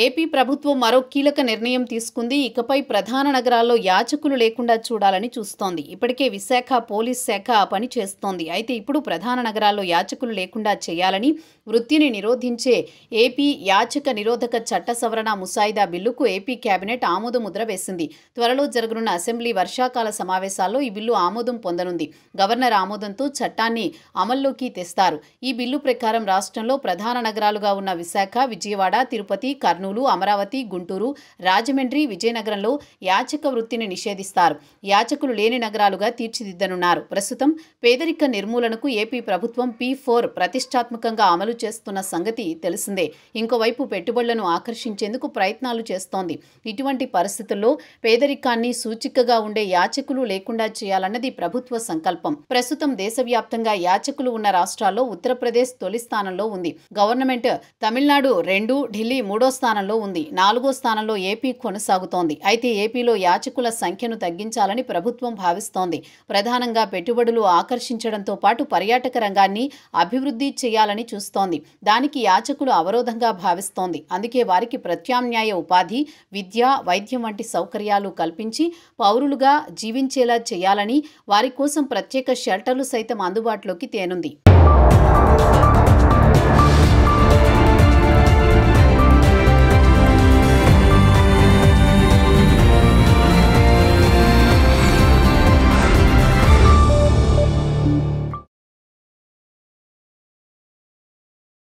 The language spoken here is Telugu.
ఏపీ ప్రభుత్వం మరో కీలక నిర్ణయం తీసుకుంది. ఇకపై ప్రధాన నగరాల్లో యాచకులు లేకుండా చూడాలని చూస్తోంది. ఇప్పటికే విశాఖ పోలీస్ శాఖ ఆ పని చేస్తోంది. అయితే ఇప్పుడు ప్రధాన నగరాల్లో యాచకులు లేకుండా చేయాలని వృత్తిని నిరోధించే ఏపీ యాచక నిరోధక చట్ట సవరణ ముసాయిదా బిల్లుకు ఏపీ కేబినెట్ ఆమోదముద్ర వేసింది. త్వరలో జరగనున్న అసెంబ్లీ వర్షాకాల సమావేశాల్లో ఈ బిల్లు ఆమోదం పొందనుంది. గవర్నర్ ఆమోదంతో చట్టాన్ని అమల్లోకి తెస్తారు. ఈ బిల్లు ప్రకారం రాష్ట్రంలో ప్రధాన నగరాలుగా ఉన్న విశాఖ, విజయవాడ, తిరుపతి, కర్నూలు, అమరావతి, గుంటూరు, రాజమండ్రి, విజయనగరంలో యాచక వృత్తిని నిషేధిస్తారు. యాచకులు లేని నగరాలుగా తీర్చిదిద్దనున్నారు. ప్రస్తుతం పేదరిక నిర్మూలనకు ఏపీ ప్రభుత్వం P4 ప్రతిష్టాత్మకంగా అమలు చేస్తున్న సంగతి తెలిసిందే. ఇంకోవైపు పెట్టుబడులను ఆకర్షించేందుకు ప్రయత్నాలు చేస్తోంది. ఇటువంటి పరిస్థితుల్లో పేదరికాన్ని సూచికగా ఉండే యాచకులు లేకుండా చేయాలన్నది ప్రభుత్వ సంకల్పం. ప్రస్తుతం దేశవ్యాప్తంగా యాచకులు ఉన్న రాష్ట్రాల్లో ఉత్తరప్రదేశ్ తొలి స్థానంలో ఉంది. గవర్నమెంట్ తమిళనాడు 2, ఢిల్లీ 3వ స్థానంలో ఉంది. 4వ స్థానంలో ఏపీ కొనసాగుతోంది. అయితే ఏపీలో యాచకుల సంఖ్యను తగ్గించాలని ప్రభుత్వం భావిస్తోంది. ప్రధానంగా పెట్టుబడులు ఆకర్షించడంతో పాటు పర్యాటక రంగాన్ని అభివృద్ధి చేయాలని చూస్తోంది. దానికి యాచకులు అవరోధంగా భావిస్తోంది. అందుకే వారికి ప్రత్యామ్నాయ ఉపాధి, విద్య, వైద్యం వంటి సౌకర్యాలు కల్పించి పౌరులుగా జీవించేలా చేయాలని వారి కోసం ప్రత్యేక షెల్టర్లు సైతం అందుబాటులోకి తేనుంది.